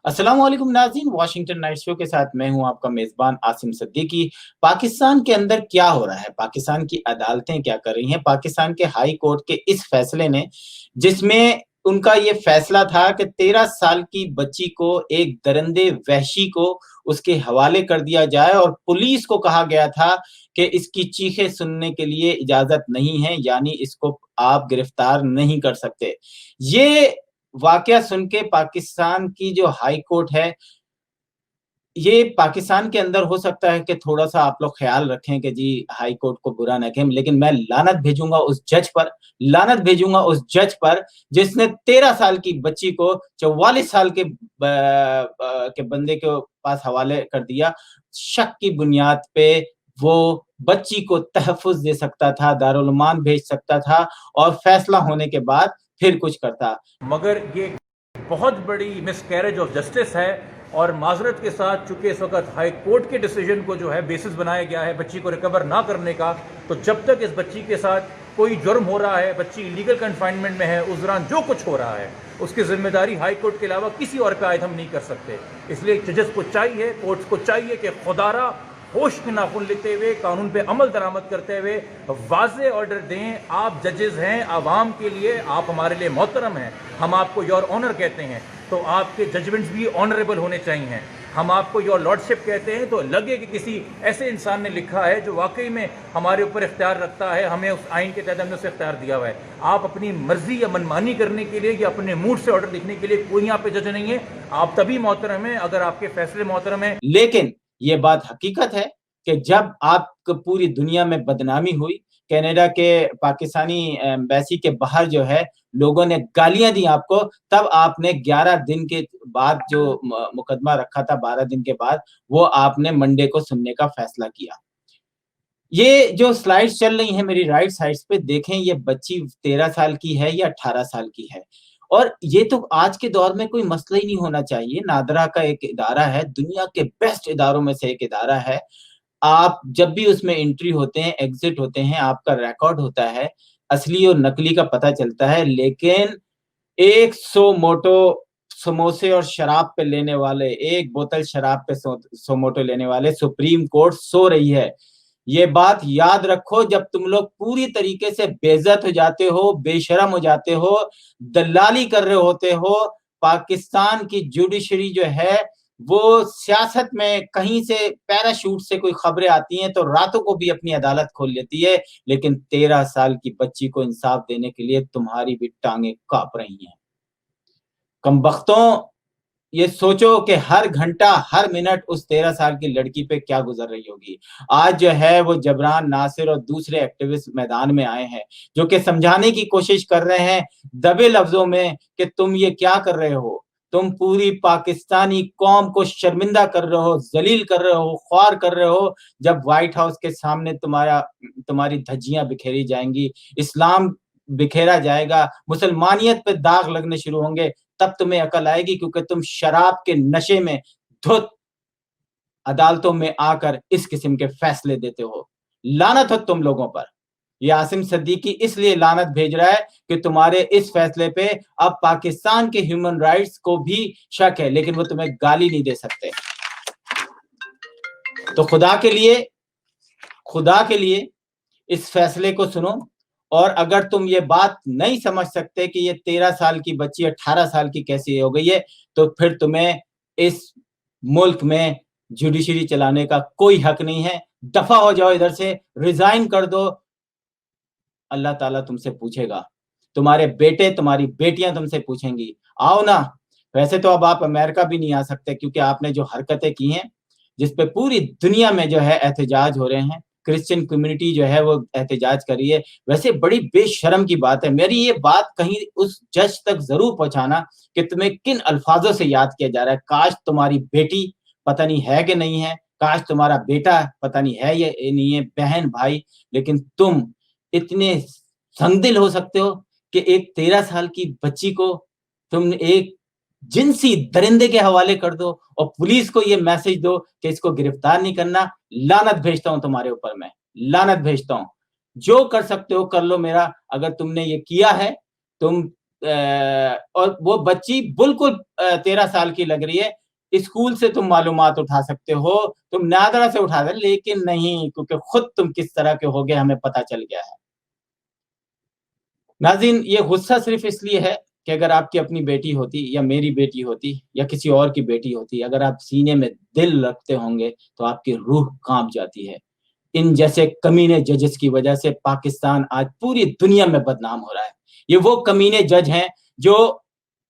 अस्सलाम वालेकुम नाज़रीन, वाशिंगटन नाइट शो के साथ मैं हूं आपका मेजबान आसिम सिद्दीकी। पाकिस्तान के अंदर क्या हो रहा है, पाकिस्तान की अदालतें क्या कर रही हैं, पाकिस्तान के हाई कोर्ट के इस फैसले ने, जिसमें उनका ये फैसला था कि 13 साल की बच्ची को एक दरिंदे वहशी को उसके हवाले कर दिया जाए और पुलिस को कहा गया था कि इसकी चीखें सुनने के लिए इजाजत नहीं है, यानी इसको आप गिरफ्तार नहीं कर सकते। ये वाकया सुन के पाकिस्तान की जो हाई कोर्ट है, ये पाकिस्तान के अंदर हो सकता है कि थोड़ा-सा आप लोग ख़्याल रखें कि जी हाई कोर्ट को बुरा ना कहें, लेकिन मैं लानत भेजूँगा उस जज पर जिसने 13 साल की बच्ची को 44 साल के बंदे के पास हवाले कर दिया। शक की बुनियाद पे वो बच्ची को तहफ़्फ़ुज़ दे सकता था, दारुल अमान भेज सकता था और फैसला होने के बाद फिर कुछ करता। मगर ये बहुत बड़ी मिसकैरेज ऑफ जस्टिस है और माजरत के साथ चूंकि इस वक्त हाई कोर्ट के डिसीजन को जो है बेसिस बनाया गया है बच्ची को रिकवर ना करने का, तो जब तक इस बच्ची के साथ कोई जुर्म हो रहा है, बच्ची इलीगल कन्फाइनमेंट में है, उस दौरान जो कुछ हो रहा है उसकी जिम्मेदारी हाई कोर्ट के अलावा किसी और पे आयद हम नहीं कर सकते। इसलिए जजेस को चाहिए, कोर्ट्स को चाहिए कि खुदारा होश के नाखून लेते हुए कानून पे अमल दरामद करते हुए वाज़े ऑर्डर दें। आप जजेस हैं, आवाम के लिए आप हमारे लिए मोहतरम हैं, हम आपको योर ऑनर कहते हैं, तो आपके जजमेंट्स भी ऑनरेबल होने चाहिए। हम आपको योर लॉर्डशिप कहते हैं तो लगे कि किसी ऐसे इंसान ने लिखा है जो वाकई में हमारे ऊपर इख्तियार रखता है, हमें उस आइन के तहत हमने उसे इख्तियार दिया हुआ है। आप अपनी मर्जी या मनमानी करने के लिए या अपने मूड से ऑर्डर लिखने के लिए कोई यहाँ पे जज नहीं है। आप तभी मोहतरम हैं अगर आपके फैसले मोहतरम हैं। लेकिन ये बात हकीकत है कि जब आप पूरी दुनिया में बदनामी हुई, कनाडा के पाकिस्तानी एम्बेसी के बाहर जो है लोगों ने गालियां दी आपको, तब आपने 11 दिन के बाद जो मुकदमा रखा था, 12 दिन के बाद, वो आपने मंडे को सुनने का फैसला किया। ये जो स्लाइड्स चल रही हैं मेरी राइट साइड्स पे, देखें ये बच्ची 13 साल की है या 18 साल की है। और ये तो आज के दौर में कोई मसला ही नहीं होना चाहिए। नादरा का एक इदारा है, दुनिया के बेस्ट इदारों में से एक इदारा है। आप जब भी उसमें एंट्री होते हैं, एग्ज़िट होते हैं, आपका रिकॉर्ड होता है, असली और नकली का पता चलता है। लेकिन 100 मोटो समोसे और शराब पे लेने वाले, 1 बोतल शराब पे 100 मोटो लेने वाले सुप्रीम कोर्ट सो रही है। ये बात याद रखो, जब तुम लोग पूरी तरीके से बेइज्जत हो जाते हो, बेशर्म हो जाते हो, दलाली कर रहे होते हो, पाकिस्तान की जुडिशरी जो है वो सियासत में कहीं से पैराशूट से कोई खबरें आती हैं तो रातों को भी अपनी अदालत खोल लेती है, लेकिन 13 साल की बच्ची को इंसाफ देने के लिए तुम्हारी भी टांगें कांप रही हैं। कमबख्तों, ये सोचो कि हर घंटा, हर मिनट उस 13 साल की लड़की पे क्या गुजर रही होगी। आज जो है वो जबरान नासिर और दूसरे एक्टिविस्ट मैदान में आए हैं, जो कि समझाने की कोशिश कर रहे हैं दबे लफ्जों में कि तुम ये क्या कर रहे हो? तुम पूरी पाकिस्तानी कौम को शर्मिंदा कर रहे हो, ज़लील कर रहे हो, ख्वार कर रहे हो। जब व्हाइट हाउस के सामने तुम्हारी धज्जियां बिखेरी जाएंगी, इस्लाम बिखेरा जाएगा, मुसलमानियत पे दाग लगने शुरू होंगे, तब तुम्हें अकल आएगी, क्योंकि तुम शराब के नशे में धुत अदालतों में आकर इस किस्म के फैसले देते हो। लानत हो तुम लोगों पर। ये आसिम सिद्दीकी इसलिए लानत भेज रहा है कि तुम्हारे इस फैसले पे अब पाकिस्तान के ह्यूमन राइट्स को भी शक है, लेकिन वो तुम्हें गाली नहीं दे सकते। तो खुदा के लिए इस फैसले को सुनो। और अगर तुम ये बात नहीं समझ सकते कि ये 13 साल की बच्ची 18 साल की कैसे हो गई है, तो फिर तुम्हें इस मुल्क में जुडिशरी चलाने का कोई हक नहीं है। दफा हो जाओ इधर से, रिजाइन कर दो। अल्लाह ताला तुमसे पूछेगा, तुम्हारे बेटे, तुम्हारी बेटियां तुमसे पूछेंगी। आओ ना। वैसे तो अब आप अमेरिका भी नहीं आ सकते, क्योंकि आपने जो हरकतें की हैं, जिसपे पूरी दुनिया में जो है एहतजाज हो रहे हैं, क्रिश्चियन कम्युनिटी जो है वो एहतजाज कर रही है। वैसे बड़ी बेशर्म की बात है। मेरी ये बात कहीं उस जज तक जरूर पहुंचाना कि तुम्हें किन अल्फाजों से याद किया जा रहा है। काश तुम्हारी बेटी, पता नहीं है कि नहीं है, काश तुम्हारा बेटा, पता नहीं है ये नहीं है, बहन भाई, लेकिन तुम इतने संगदिल हो सकते हो कि एक 13 साल की बच्ची को तुम एक जिनसी दरिंदे के हवाले कर दो और पुलिस को ये मैसेज दो कि इसको गिरफ्तार नहीं करना। लानत भेजता हूं तुम्हारे ऊपर, मैं लानत भेजता हूं। जो कर सकते हो कर लो। मेरा, अगर तुमने ये किया है, तुम اور وہ بچی بالکل 13 سال کی لگ رہی ہے. اسکول سے تم معلومات اٹھا سکتے ہو, تم نادرا سے اٹھا سکتے, لیکن نہیں, کیونکہ خود تم کس طرح کے ہوگے ہمیں پتا چل گیا ہے. ناظرین, یہ غصہ صرف اس لیے ہے کہ اگر آپ کی اپنی بیٹی ہوتی یا میری بیٹی ہوتی یا کسی اور کی بیٹی ہوتی, اگر آپ سینے میں دل رکھتے ہوں گے تو آپ کی روح کانپ جاتی ہے. ان جیسے کمینے ججز کی وجہ سے پاکستان آج پوری دنیا میں بدنام ہو رہا ہے. یہ وہ کمینے جج ہیں جو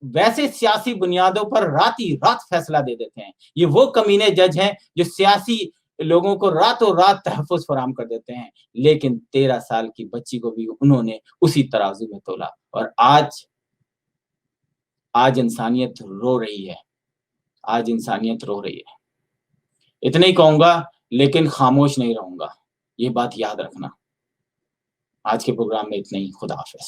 ویسے سیاسی بنیادوں پر راتی رات فیصلہ دے دیتے ہیں. یہ وہ کمینے جج ہیں جو سیاسی لوگوں کو راتوں رات تحفظ فراہم کر دیتے ہیں, لیکن 13 سال کی بچی کو بھی انہوں نے اسی ترازو میں تولا. اور آج انسانیت رو رہی ہے, آج انسانیت رو رہی ہے. اتنا ہی کہوں گا, لیکن خاموش نہیں رہوں گا, یہ بات یاد رکھنا. آج کے پروگرام میں اتنا ہی. خدا حافظ.